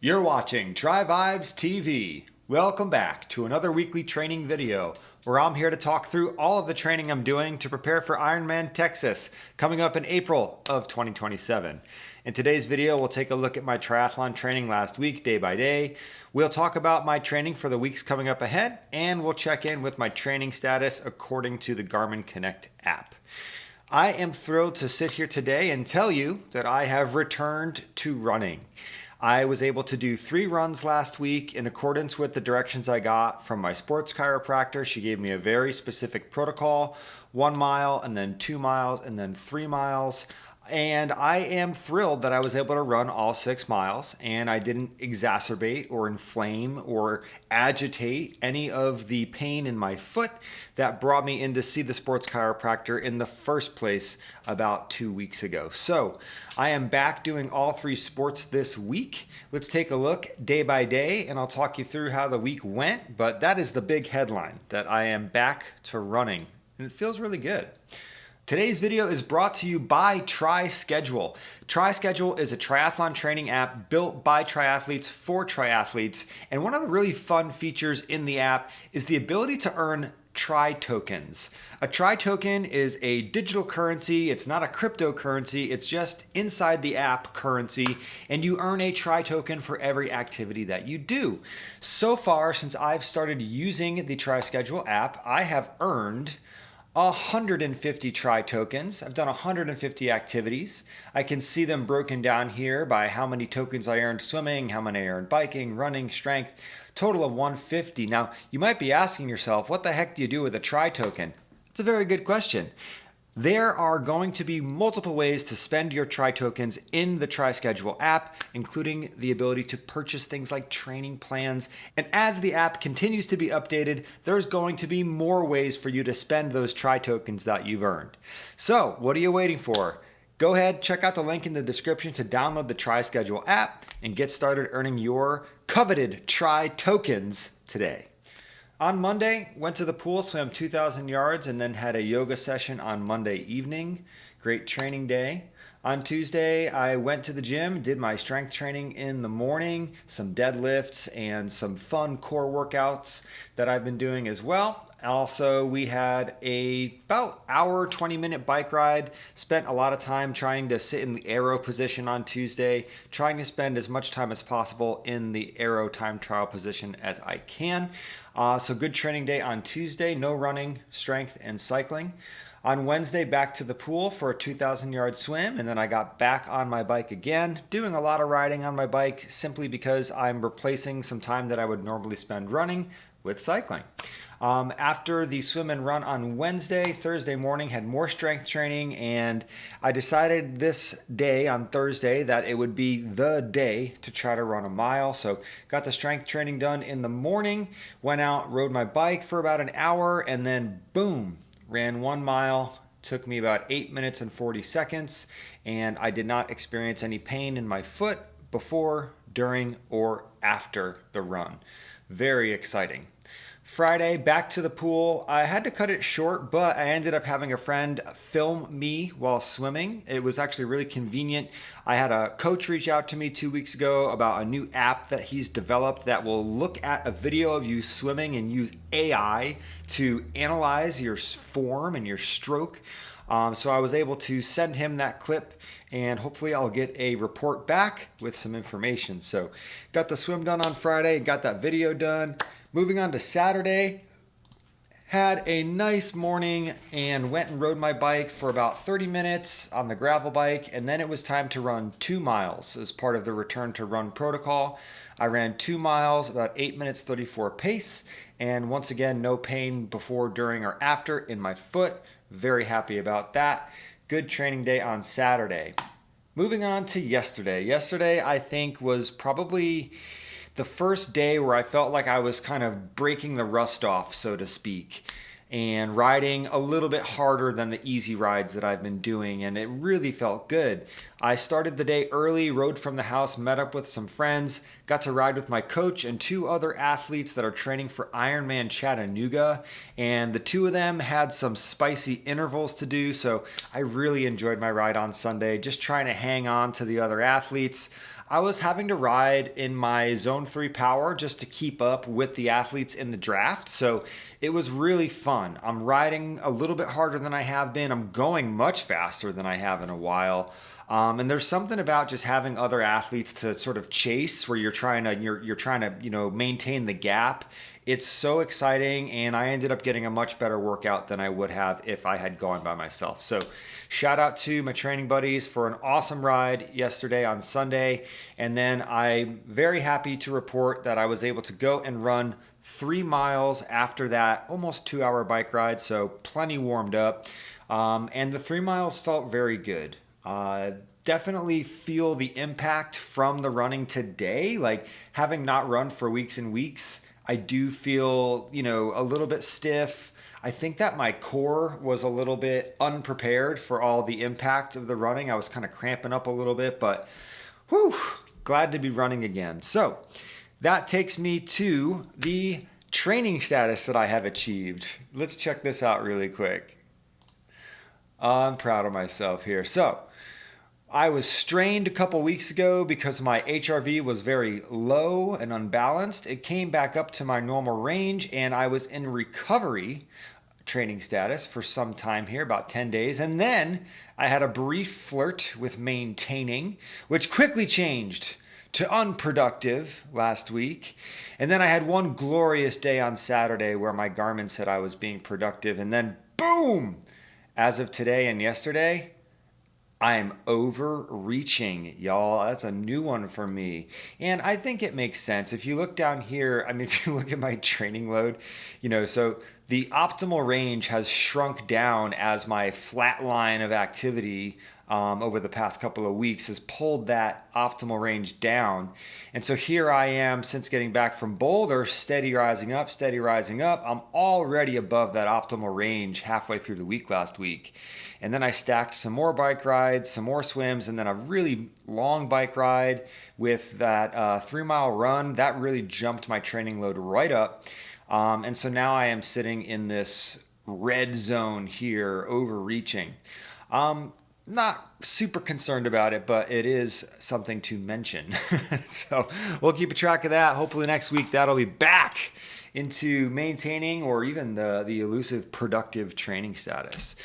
You're watching Tri Vibes TV. Welcome back to another weekly training video where I'm here to talk through all of the training I'm doing to prepare for Ironman Texas coming up in April of 2027. In today's video, we'll take a look at my triathlon training last week, day by day. We'll talk about my training for the weeks coming up ahead, and we'll check in with my training status according to the Garmin Connect app. I am thrilled to sit here today and tell you that I have returned to running. I was able to do 3 runs last week in accordance with the directions I got from my sports chiropractor. She gave me a very specific protocol, 1 mile and then 2 miles and then 3 miles. And I am thrilled that I was able to run all 6 miles and I didn't exacerbate or inflame or agitate any of the pain in my foot that brought me in to see the sports chiropractor in the first place about 2 weeks ago. So I am back doing all 3 sports this week. Let's take a look day by day and I'll talk you through how the week went. But that is the big headline, that I am back to running and it feels really good. Today's video is brought to you by TriSchedule. TriSchedule is a triathlon training app built by triathletes for triathletes. And one of the really fun features in the app is the ability to earn Tri tokens. A Tri token is a digital currency. It's not a cryptocurrency. It's just inside the app currency. And you earn a Tri token for every activity that you do. So far, since I've started using the TriSchedule app, I have earned 150 Tri tokens. I've done 150 activities. I can see them broken down here by how many tokens I earned swimming, how many I earned biking, running, strength, total of 150. Now, you might be asking yourself, what the heck do you do with a Tri token? It's a very good question. There are going to be multiple ways to spend your Tri tokens in the TriSchedule app, including the ability to purchase things like training plans. And as the app continues to be updated, there's going to be more ways for you to spend those Tri tokens that you've earned. So what are you waiting for? Go ahead, check out the link in the description to download the TriSchedule app and get started earning your coveted Tri tokens today. On Monday, went to the pool, swam 2,000 yards, and then had a yoga session on Monday evening. Great training day. On Tuesday, I went to the gym, did my strength training in the morning, some deadlifts, and some fun core workouts that I've been doing as well. Also, we had about hour, 20-minute bike ride. Spent a lot of time trying to sit in the aero position on Tuesday, trying to spend as much time as possible in the aero time trial position as I can. So good training day on Tuesday, no running, strength, and cycling. On Wednesday, back to the pool for a 2,000-yard swim, and then I got back on my bike again, doing a lot of riding on my bike simply because I'm replacing some time that I would normally spend running with cycling. After the swim and run on Wednesday, Thursday morning had more strength training, and I decided this day on Thursday that it would be the day to try to run a mile. So got the strength training done in the morning, went out, rode my bike for about an hour, and then boom, ran 1 mile. Took me about 8 minutes and 40 seconds, and I did not experience any pain in my foot before, during, or after the run. Very exciting. Friday, back to the pool. I had to cut it short, but I ended up having a friend film me while swimming. It was actually really convenient. I had a coach reach out to me 2 weeks ago about a new app that he's developed that will look at a video of you swimming and use AI to analyze your form and your stroke. So I was able to send him that clip, and hopefully I'll get a report back with some information. So got the swim done on Friday, got that video done. Moving on to Saturday, had a nice morning and went and rode my bike for about 30 minutes on the gravel bike, and then it was time to run 2 miles as part of the return to run protocol. I ran 2 miles, about 8 minutes 34 pace, and once again, no pain before, during, or after in my foot. Very happy about that. Good training day on Saturday. Moving on to yesterday. Yesterday, I think, was probably the first day where I felt like I was kind of breaking the rust off, so to speak, and riding a little bit harder than the easy rides that I've been doing, and it really felt good. I started the day early, rode from the house, met up with some friends, got to ride with my coach and 2 other athletes that are training for Ironman Chattanooga, and the 2 of them had some spicy intervals to do, so I really enjoyed my ride on Sunday, just trying to hang on to the other athletes. I was having to ride in my Zone 3 power just to keep up with the athletes in the draft. So it was really fun. I'm riding a little bit harder than I have been. I'm going much faster than I have in a while. And there's something about just having other athletes to sort of chase where you're trying to maintain the gap. It's so exciting, and I ended up getting a much better workout than I would have if I had gone by myself. So shout out to my training buddies for an awesome ride yesterday on Sunday. And then I'm very happy to report that I was able to go and run 3 miles after that almost 2-hour bike ride. So plenty warmed up. And the 3 miles felt very good. Definitely feel the impact from the running today. Like having not run for weeks and weeks, I do feel, a little bit stiff. I think that my core was a little bit unprepared for all the impact of the running. I was kind of cramping up a little bit, but whew, glad to be running again. So that takes me to the training status that I have achieved. Let's check this out really quick. I'm proud of myself here. So I was strained a couple weeks ago because my HRV was very low and unbalanced. It came back up to my normal range, and I was in recovery training status for some time here, about 10 days. And then I had a brief flirt with maintaining, which quickly changed to unproductive last week. And then I had one glorious day on Saturday where my Garmin said I was being productive. And then boom, as of today and yesterday, I'm overreaching, y'all. That's a new one for me. And I think it makes sense. If you look down here, if you look at my training load, so the optimal range has shrunk down as my flat line of activity over the past couple of weeks has pulled that optimal range down. And so here I am, since getting back from Boulder, steady rising up. I'm already above that optimal range halfway through the week last week. And then I stacked some more bike rides, some more swims, and then a really long bike ride with that 3-mile run. That really jumped my training load right up. And so now I am sitting in this red zone here, overreaching. Not super concerned about it, but it is something to mention. So we'll keep a track of that. Hopefully next week that'll be back into maintaining or even the elusive productive training status.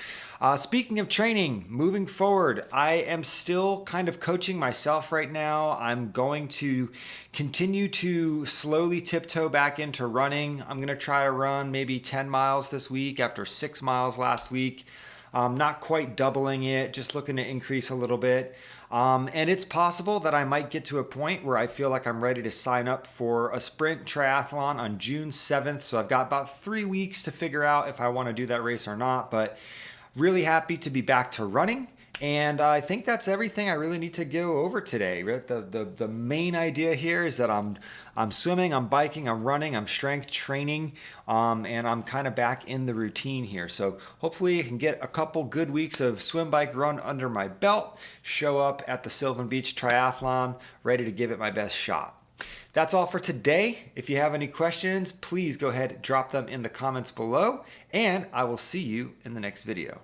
Speaking of training, moving forward, I am still kind of coaching myself right now. I'm going to continue to slowly tiptoe back into running. I'm going to try to run maybe 10 miles this week after 6 miles last week. Not quite doubling it, just looking to increase a little bit. And it's possible that I might get to a point where I feel like I'm ready to sign up for a sprint triathlon on June 7th. So I've got about 3 weeks to figure out if I want to do that race or not. But really happy to be back to running. And I think that's everything I really need to go over today. The main idea here is that I'm swimming, I'm biking, I'm running, I'm strength training, and I'm kind of back in the routine here. So hopefully I can get a couple good weeks of swim, bike, run under my belt, show up at the Sylvan Beach Triathlon, ready to give it my best shot. That's all for today. If you have any questions, please go ahead and drop them in the comments below, and I will see you in the next video.